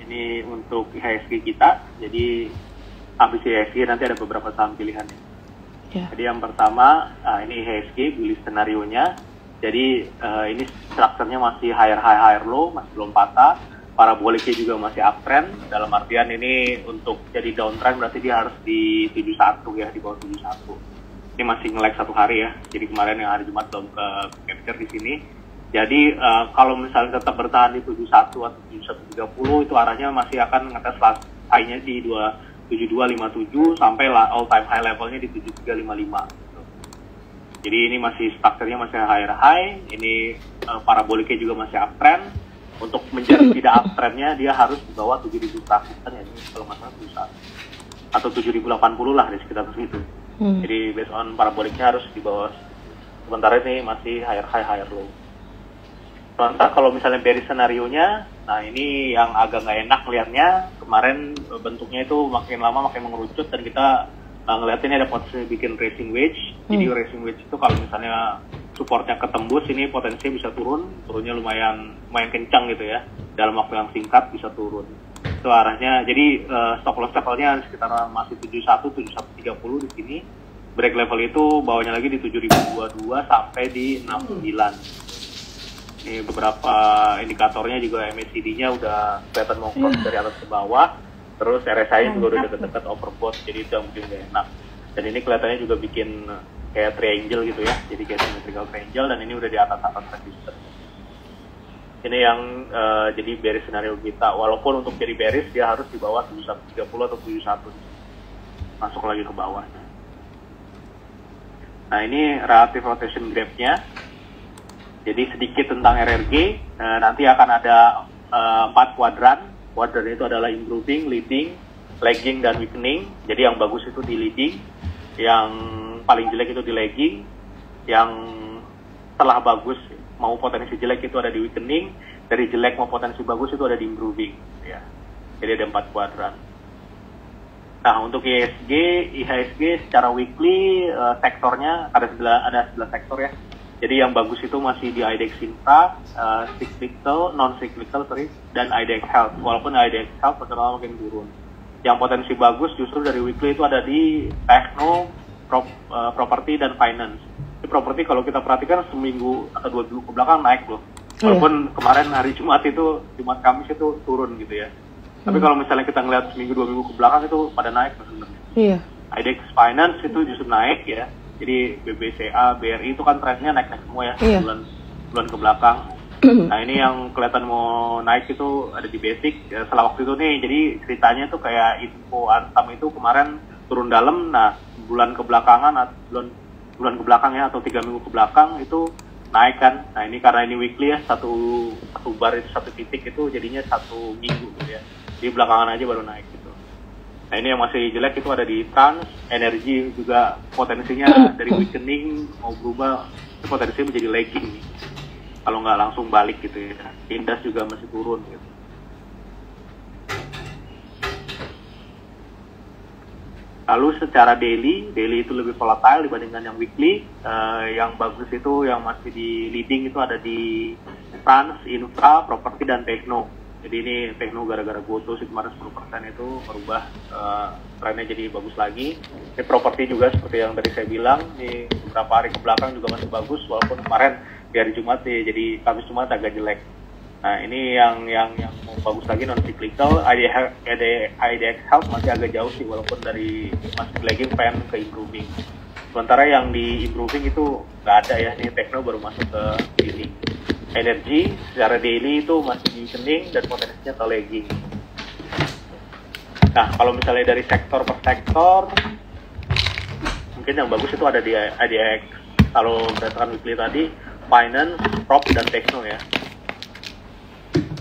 ini untuk IHSG kita. Jadi habis IHSG nanti ada beberapa saham pilihannya. Jadi yang pertama, ini IHSG bullish scenario-nya. Jadi ini strukturnya masih higher high higher low, masih belum patah. Paraboliknya juga masih uptrend. Dalam artian ini untuk jadi downtrend berarti dia harus di 71 ya, di bawah 71. Ini masih nge-lag satu hari ya. Jadi kemarin yang hari Jumat belum ke capture di sini. Jadi kalau misalnya tetap bertahan di 71 atau 71.30 itu arahnya masih akan ngetes last high-nya di 72.57 sampai all time high levelnya di 73.55 gitu. Jadi ini masih strukturnya masih higher high, ini paraboliknya juga masih uptrend. Untuk menjadi tidak uptrendnya dia harus di bawah 7.000 persisten ya, ini kalau nggak salah 71 atau 7.080 lah di sekitar situ. Jadi based on paraboliknya harus di bawah, sementara ini masih higher high higher low. Sementara kalau misalnya bearish scenario-nya, nah ini yang agak nggak enak lihatnya. Kemarin bentuknya itu makin lama makin mengerucut dan kita ngeliatin ada potensi bikin racing wedge. Jadi racing wedge itu kalau misalnya supportnya ketembus, ini potensinya bisa turunnya lumayan kencang gitu ya. Dalam waktu yang singkat bisa turun. Itu arahnya. Jadi stop loss levelnya sekitar masih 71, 71.30 di sini. Break level itu bawahnya lagi di 7.022 sampai di 69. Ini beberapa indikatornya juga MACD-nya udah kelihatan mau cross dari atas ke bawah, terus RSI juga udah deket-deket overbought, jadi itu yang mungkin gak enak. Dan ini kelihatannya juga bikin kayak triangle gitu ya, jadi kayak symmetrical triangle, dan ini udah di atas resistance. Ini yang jadi bearish scenario kita, walaupun untuk jadi bearish dia harus di bawah 71.30 atau 71, masuk lagi ke bawahnya. Nah ini relative rotation graph-nya. Jadi sedikit tentang RRG, nanti akan ada 4 kuadran. Kuadran itu adalah improving, leading, lagging, dan weakening. Jadi yang bagus itu di leading, yang paling jelek itu di lagging, yang setelah bagus mau potensi jelek itu ada di weakening, dari jelek mau potensi bagus itu ada di improving. Ya. Jadi ada 4 kuadran. Nah untuk IHSG secara weekly sektornya ada 11 sektor ya. Jadi yang bagus itu masih di IDX Infra, cyclical, non-cyclical, dan IDX Health. Walaupun IDX Health makin turun. Yang potensi bagus justru dari weekly itu ada di techno, property, dan finance. Di property kalau kita perhatikan seminggu atau 2 minggu ke belakang naik loh. Walaupun kemarin hari Jumat Kamis itu turun gitu ya. Tapi kalau misalnya kita ngeliat seminggu 2 minggu ke belakang itu pada naik sebenarnya. IDX Finance itu justru naik ya. Jadi BBCA, BRI itu kan trennya naik-naik semua ya, bulan ke belakang. Nah ini yang kelihatan mau naik itu ada di basic ya, setelah waktu itu nih. Jadi ceritanya tuh kayak info Antam itu kemarin turun dalam. Nah bulan kebelakangan bulan ke belakang ya, atau 3 minggu ke belakang itu naik kan. Nah ini karena ini weekly ya, satu bar itu satu titik itu jadinya 1 minggu gitu ya. Jadi belakangan aja baru naik gitu. Nah ini yang masih jelek itu ada di trans, energi juga potensinya dari weakening mau berubah, itu potensinya menjadi lagging nih. Kalau nggak langsung balik gitu ya. Indas juga masih turun gitu. Lalu secara daily itu lebih volatile dibandingkan yang weekly. Yang bagus itu yang masih di leading itu ada di trans, infra, properti, dan techno. Jadi ini techno gara-gara GoTo sih kemarin 10% itu merubah trennya jadi bagus lagi. Ini properti juga seperti yang tadi saya bilang, di beberapa hari ke belakang juga masih bagus, walaupun kemarin di hari Jumat sih, jadi Kamis Jumat agak jelek. Nah ini yang mau bagus lagi non cyclical, IDX Health masih agak jauh sih, walaupun dari masih lagging pengen ke improving. Sementara yang di improving itu nggak ada ya, ini techno baru masuk ke sini. Energi secara daily itu masih di weakening dan potensinya ke lagging. Nah kalau misalnya dari sektor per sektor, mungkin yang bagus itu ada di IDX. Kalau berdasarkan weekly tadi, finance, prop, dan techno ya.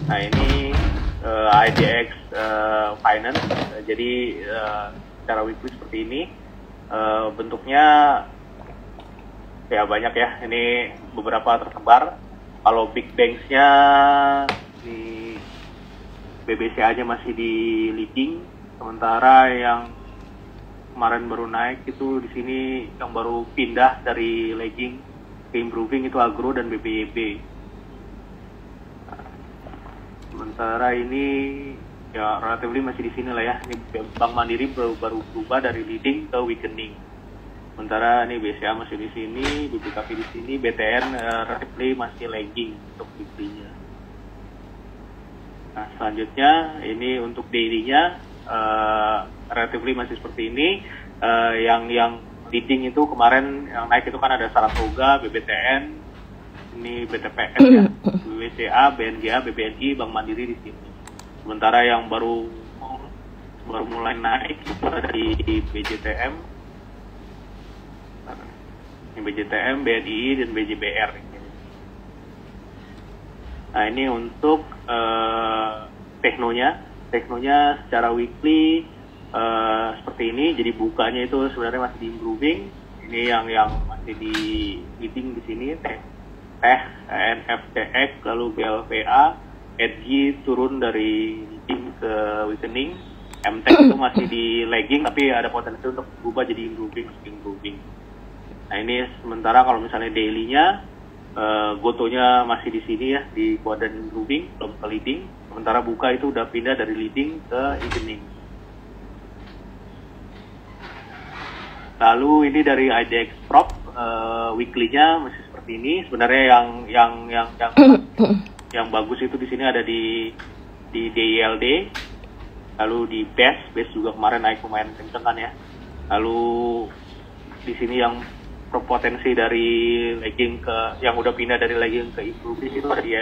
Nah ini IDX finance, jadi secara weekly seperti ini, bentuknya ya banyak ya. Ini beberapa tersebar. Kalau big banks-nya di BBCA aja masih di leading, sementara yang kemarin baru naik itu di sini yang baru pindah dari lagging ke improving itu Agro dan BBYB. Sementara ini ya relatively masih di sini lah ya. Ini Bank Mandiri baru berubah dari leading ke weakening. Sementara ini BCA masih di sini, BPKP di sini, BTN relatively masih lagging untuk weekly-nya. Nah, selanjutnya ini untuk daily-nya relatively masih seperti ini. Yang leading itu kemarin yang naik itu kan ada Saratoga, BBTN, ini BTPS ya, BCA, BNGA, BBNI, Bank Mandiri di sini. Sementara yang baru mulai naik itu ada di BJTM, BNI dan BJBR. Nah ini untuk teknonya secara weekly seperti ini. Jadi bukanya itu sebenarnya masih di improving. Ini yang masih di leading di sini teh NFTX, lalu BLVA, EDGI turun dari leading ke weakening. MTEK itu masih di lagging tapi ada potensi untuk berubah jadi improving. Nah ini sementara kalau misalnya daily-nya Gotonya masih di sini ya, di kuadran improving, belum ke leading. Sementara buka itu udah pindah dari leading ke weakening. Lalu ini dari IDX Prop, weekly-nya masih seperti ini. Sebenarnya yang bagus itu di sini ada di DILD, lalu di BASE juga kemarin naik lumayan kenceng kan ya. Lalu di sini yang potensi dari lagging ke yang udah pindah dari lagging ke improving itu ada di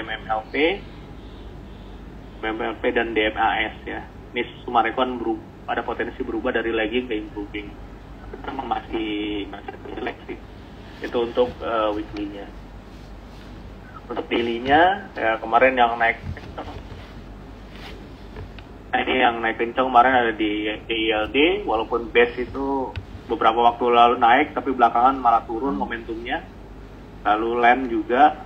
MMLP dan DMAS ya. Ini Sumarekon ada potensi berubah dari lagging ke improving. Memang masih jelek sih. Itu untuk weekly-nya. Untuk daily-nya ya kemarin yang naik kenceng. Nah, ini yang naik kenceng kemarin ada di DILD, walaupun base itu beberapa waktu lalu naik tapi belakangan malah turun momentumnya. Lalu LAN juga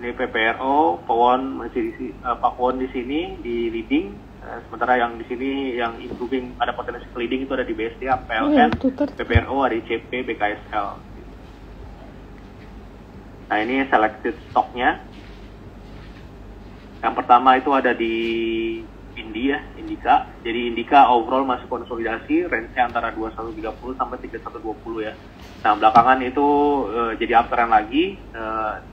ini PPRO, Pawon masih Pawon di sini di leading. Sementara yang di sini yang improving ada potensi leading itu ada di BSDA, PLN, PPRO, ADCP, BKSL. Nah ini selected stocknya. Yang pertama itu ada di Indika. Jadi Indika overall masih konsolidasi, range-nya antara 2130 sampai 3120 ya. Nah, belakangan itu jadi uptrend lagi.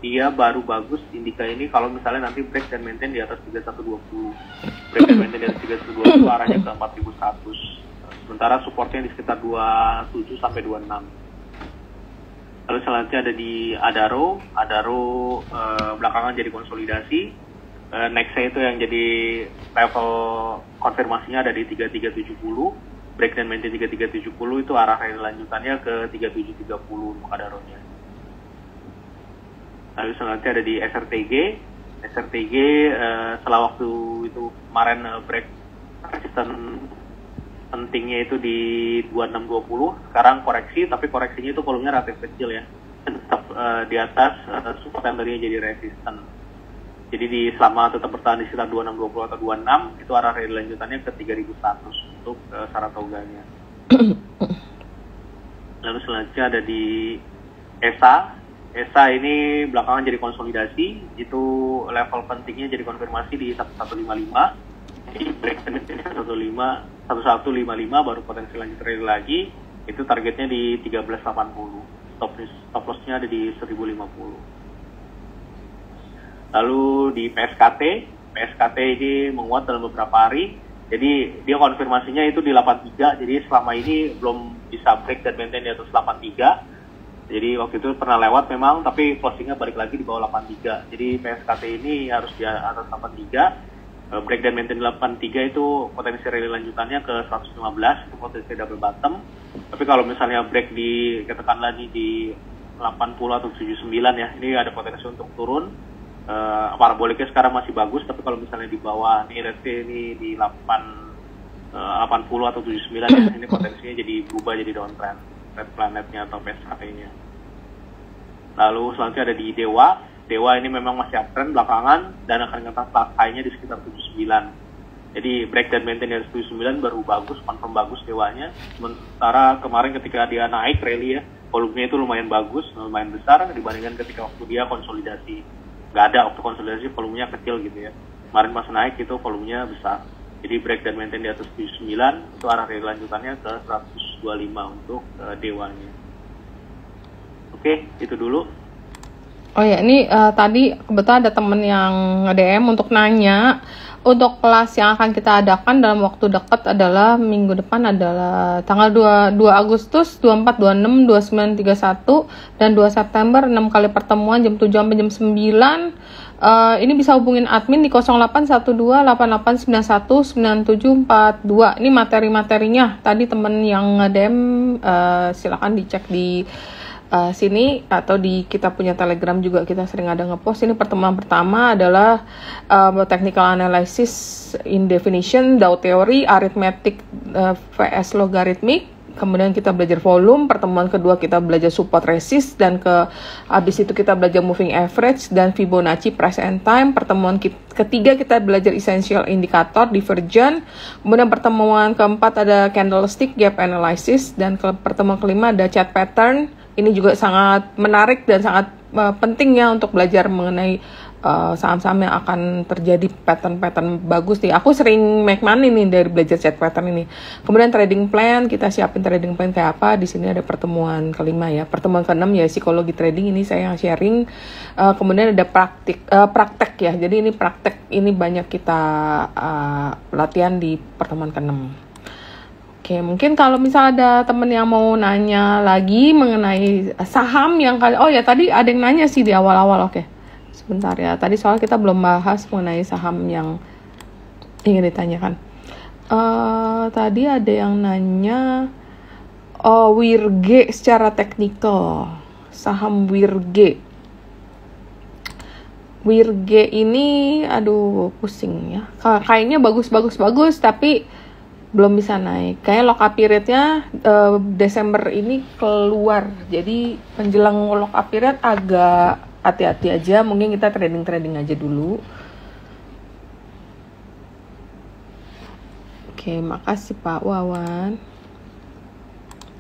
Dia baru bagus Indika ini kalau misalnya nanti break dan maintain di atas 3120. Break dan maintain di atas 3120 arahnya ke 4100. Sementara supportnya di sekitar 27 sampai 26. Lalu selanjutnya ada di Adaro. Belakangan jadi konsolidasi. Next-nya itu yang jadi level konfirmasinya ada di 3370, break dan maintain 3370 itu arah lanjutannya ke 3730 untuk Adaronya. Lalu selanjutnya ada di SRTG setelah waktu itu kemarin break resisten pentingnya itu di 2620, sekarang koreksi tapi koreksinya itu volumenya relatif kecil ya, tetap di atas support yang tadinya jadi resisten. Jadi selama tetap bertahan di sekitar 2620 atau 26 itu arah rally lanjutannya ke 3100 untuk Saratoganya. Lalu selanjutnya ada di ESA ini belakangan jadi konsolidasi, itu level pentingnya jadi konfirmasi di 1155. Jadi break 1155 baru potensi lanjut rally lagi, itu targetnya di 1380. Stop loss-nya ada di 1050. Lalu di PSKT ini menguat dalam beberapa hari. Jadi dia konfirmasinya itu di 83. Jadi selama ini belum bisa break dan maintain di atas 83. Jadi waktu itu pernah lewat memang, tapi closingnya balik lagi di bawah 83. Jadi PSKT ini harus di atas 83. Break dan maintain 83 itu potensi rally lanjutannya ke 115, itu potensi double bottom. Tapi kalau misalnya break di katakanlah di 80 atau 79 ya, ini ada potensi untuk turun. Paraboliknya sekarang masih bagus, tapi kalau misalnya di bawah nih let's say ini di 80 atau 79 ya, ini potensinya jadi berubah jadi downtrend red planetnya atau PSKT-nya. Lalu selanjutnya ada di Dewa ini memang masih uptrend belakangan dan akan ngetas high-nya di sekitar 79. Jadi break dan maintain dari 79 baru bagus, confirm bagus Dewanya. Sementara kemarin ketika dia naik rally ya, volumenya itu lumayan bagus, lumayan besar dibandingkan ketika waktu dia konsolidasi. Nggak ada waktu konsolidasi volumenya kecil gitu ya. kemarin pas naik itu volumenya besar. Jadi break dan maintain di atas 79 itu arah lanjutannya ke 125 untuk dewanya. Oke, itu dulu. Oh ya, ini tadi kebetulan ada temen yang nge-DM untuk nanya untuk kelas yang akan kita adakan dalam waktu dekat adalah minggu depan adalah tanggal 2 Agustus, 24, 26, 29, 31 dan 2 September 6 kali pertemuan jam 7 sampai jam 9. Ini bisa hubungin admin di 081288919742. Ini materi-materinya. Tadi temen yang nge-DM silakan dicek di sini atau di kita punya Telegram juga kita sering ada ngepost. Ini pertemuan pertama adalah technical analysis in definition, Dow theory, arithmetic vs logarithmic. Kemudian kita belajar volume. Pertemuan kedua kita belajar support resist dan habis itu kita belajar moving average dan Fibonacci price and time. Pertemuan ketiga kita belajar essential indicator, divergent. Kemudian pertemuan keempat ada candlestick gap analysis dan pertemuan kelima ada chart pattern. Ini juga sangat menarik dan sangat penting ya untuk belajar mengenai saham-saham yang akan terjadi pattern-pattern bagus nih. Aku sering make money nih dari belajar chart pattern ini. Kemudian trading plan, kita siapin trading plan kayak apa. Di sini ada pertemuan kelima ya. Pertemuan keenam ya psikologi trading, ini saya yang sharing. Kemudian ada praktek ya. Jadi ini praktek, ini banyak kita latihan di pertemuan keenam. Oke, mungkin kalau misal ada temen yang mau nanya lagi mengenai saham yang oh ya tadi ada yang nanya sih di awal-awal. Oke, sebentar ya. Tadi soal kita belum bahas mengenai saham yang ingin ditanyakan. Tadi ada yang nanya WIRG secara teknikal. Saham WIRG. WIRG ini aduh pusing ya. Kayaknya bagus tapi belum bisa naik. Kayak lock up period-nya Desember ini keluar. Jadi menjelang lock up period agak hati-hati aja. Mungkin kita trading aja dulu. Oke, makasih Pak Wawan.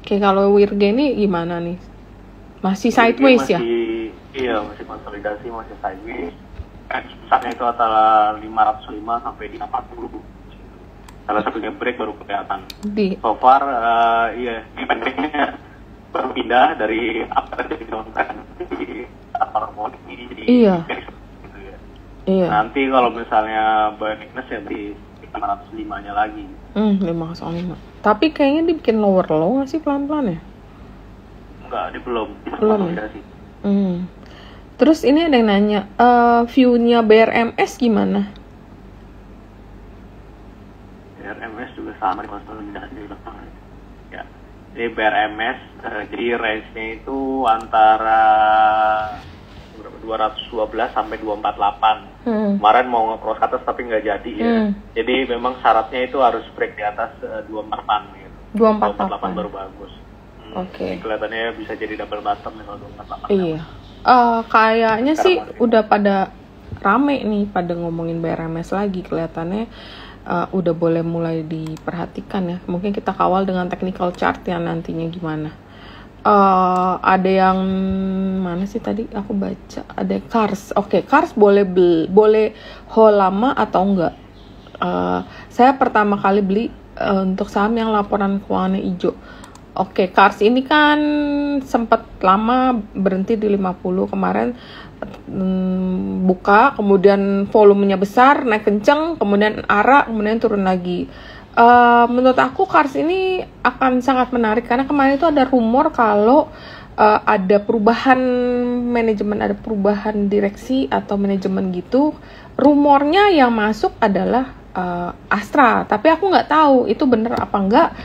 Oke, kalau WIRG ini gimana nih? Masih sideways ya? Iya, masih konsolidasi, masih sideways. Pusatnya itu antara 505 sampai 540. Salah satunya break baru kelihatan. So far, iya, di pendeknya baru pindah dari uptrend jadi downtrend di harmoni. Iya. Gitu ya. Iya. Nanti kalau misalnya weakness ya di 505-nya lagi. 505. Tapi kayaknya dibikin lower low nggak sih pelan-pelan ya? Enggak, dia belum ya? Terus ini ada yang nanya, view-nya BRMS gimana? BRMS juga sama di konsolidasi ya. Jadi BRMS jadi range-nya itu antara 212 sampai 248. Kemarin mau nge-cross ke atas tapi nggak jadi ya. Jadi memang syaratnya itu harus break di atas 248 gitu. 248 baru bagus. Oke. Kelihatannya bisa jadi double bottom nih kalau 248. Iya. Kayaknya sih udah pada rame nih pada ngomongin BRMS lagi, kelihatannya udah boleh mulai diperhatikan ya. Mungkin kita kawal dengan technical chart yang nantinya gimana. Ada yang mana sih tadi aku baca, ada Kars. Oke, Kars boleh hold lama atau enggak? Saya pertama kali beli untuk saham yang laporan keuangannya hijau. Oke, Kars ini kan sempat lama berhenti di 50 kemarin, buka, kemudian volumenya besar, naik kenceng, kemudian kemudian turun lagi. Menurut aku Kars ini akan sangat menarik karena kemarin itu ada rumor kalau ada perubahan manajemen, ada perubahan direksi atau manajemen gitu. Rumornya yang masuk adalah Astra, tapi aku nggak tahu itu bener apa enggak.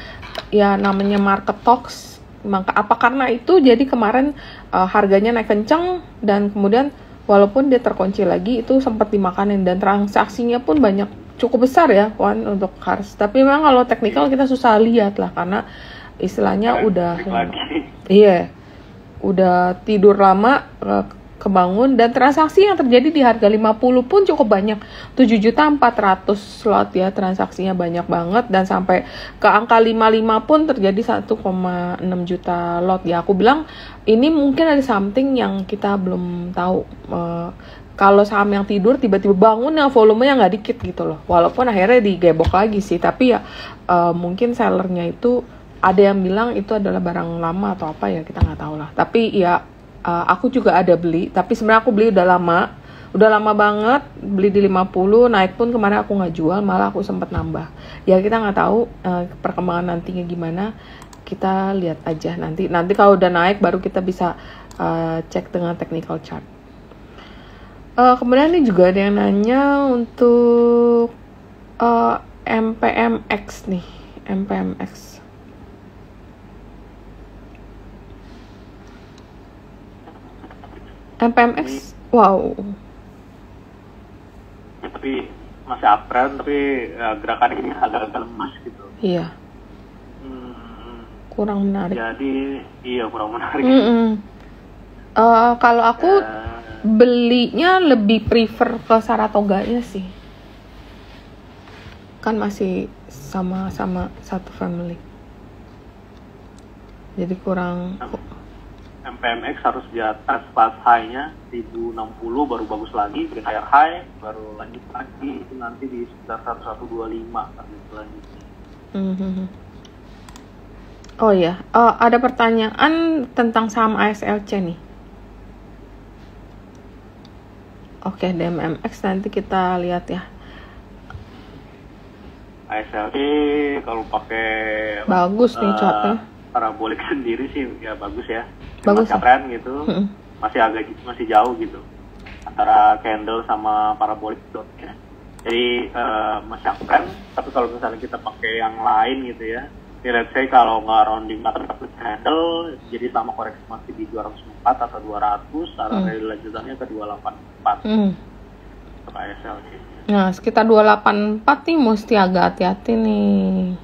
Ya namanya market talks, maka apa karena itu jadi kemarin harganya naik kenceng dan kemudian walaupun dia terkunci lagi itu sempat dimakanin dan transaksinya pun banyak, cukup besar ya Wan untuk Kars. Tapi memang kalau teknikal kita susah lihat lah karena istilahnya udah tidur lama, kebangun, dan transaksi yang terjadi di harga 50 pun cukup banyak, 7.400.000 slot ya, transaksinya banyak banget, dan sampai ke angka 55 pun terjadi 1,6 juta lot ya. Aku bilang ini mungkin ada something yang kita belum tahu. kalau saham yang tidur tiba-tiba bangun ya volumenya nggak dikit gitu loh. Walaupun akhirnya digebok lagi sih, tapi ya mungkin sellernya itu ada yang bilang itu adalah barang lama atau apa ya, kita nggak tahu lah. Tapi ya aku juga ada beli, tapi sebenarnya aku beli udah lama banget, beli di 50, naik pun kemarin aku nggak jual, malah aku sempat nambah. Ya kita nggak tahu perkembangan nantinya gimana, kita lihat aja nanti kalau udah naik baru kita bisa cek dengan technical chart. Kemudian ini juga ada yang nanya untuk MPMX nih, MPMX. MPMX, wow. Tapi masih uptrend, tapi gerakan ini agak-agak lemas gitu. Iya. Kurang menarik. Jadi iya kurang menarik. Kalau aku belinya lebih prefer ke Saratoga-nya sih. Kan masih sama-sama satu family. Jadi kurang. MPMX harus di atas pas high-nya 1060 baru bagus lagi, bikin higher high, baru lanjut lagi, itu nanti di sekitar 1125 target selanjutnya. Oh iya, ada pertanyaan tentang saham ASLC nih. Oke, DMMX nanti kita lihat ya. ASLC kalau pakai bagus nih chartnya. Parabolik sendiri sih ya bagus ya. Bagus ya? Tren gitu. Masih jauh gitu antara candle sama parabolic dot ya. Jadi masih uptrend, tapi kalau misalnya kita pakai yang lain gitu ya. Let's say kalau nggak rounding ke candle, jadi selama koreksi masih di 204 atau 200, arah lanjutannya ke 284. Untuk ASLC. Nah, sekitar 284 nih mesti agak hati-hati nih.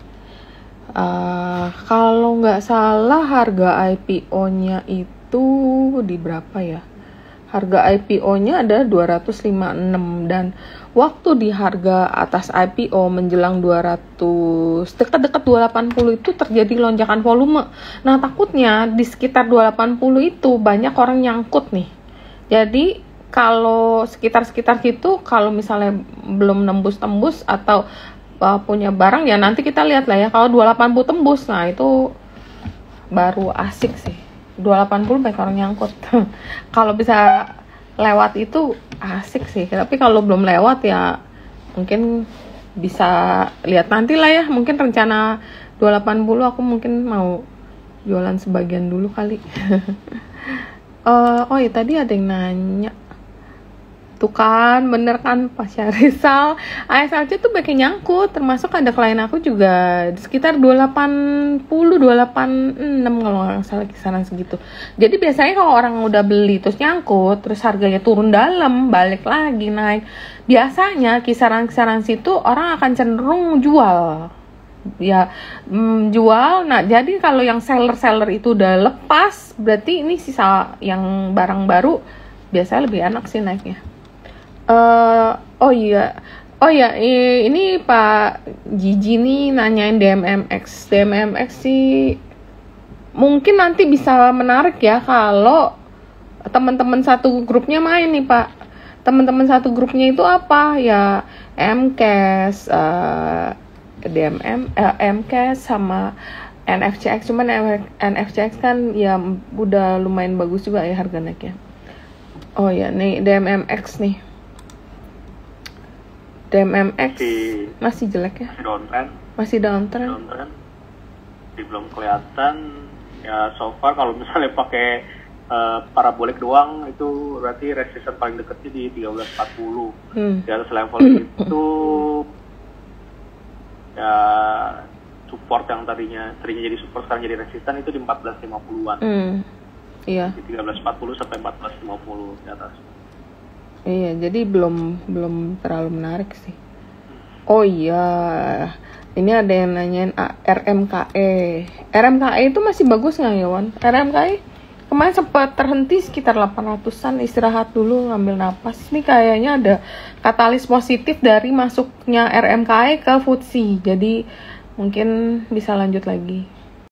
Kalau nggak salah harga IPO-nya itu di berapa ya? Harga IPO-nya ada 256 dan waktu di harga atas IPO menjelang 200 dekat-dekat 280 itu terjadi lonjakan volume. Nah, takutnya di sekitar 280 itu banyak orang nyangkut nih. Jadi kalau sekitar-sekitar gitu, kalau misalnya belum nembus-tembus atau punya barang ya nanti kita lihat lah ya. Kalau 280 tembus, nah itu baru asik sih. 280 banyak orang nyangkut. Kalau bisa lewat itu asik sih. Tapi kalau belum lewat ya mungkin bisa lihat nanti lah ya. Mungkin rencana 280 aku mungkin mau jualan sebagian dulu kali. Oh iya tadi ada yang nanya. Tuh kan, bener kan Pak Syarizal, ASLC tuh banyak nyangkut, termasuk ada klien aku juga di sekitar 280, 286 kalau nggak salah kisaran segitu. Jadi biasanya kalau orang udah beli terus nyangkut, terus harganya turun dalam, balik lagi naik, biasanya kisaran-kisaran situ orang akan cenderung jual. Ya jual. Nah jadi kalau yang seller itu udah lepas, berarti ini sisa yang barang baru biasanya lebih enak sih naiknya. Oh iya, ini Pak Gigi nih nanyain DMMX sih mungkin nanti bisa menarik ya kalau teman-teman satu grupnya main nih Pak. Teman-teman satu grupnya itu apa ya? MCAS, MCAS sama NFCX. Cuman NFCX kan ya udah lumayan bagus juga ya harga naiknya. Oh ya nih DMMX nih. DMMX masih jelek ya? Masih downtrend. Masih belum kelihatan. Ya so far kalau misalnya pakai parabolik doang itu berarti resistance paling dekatnya di 1340. Di atas level itu ya support yang tadinya jadi support sekarang jadi resistance itu di 1450-an. Iya. Di 1340 sampai 1450 di atas. Iya, jadi belum terlalu menarik sih. Oh iya, ini ada yang nanyain RMKE. RMKE itu masih bagus nggak ya, Wan? RMKE kemarin sempat terhenti sekitar 800-an, istirahat dulu ngambil napas. Ini kayaknya ada katalis positif dari masuknya RMKE ke FTSE. Jadi mungkin bisa lanjut lagi.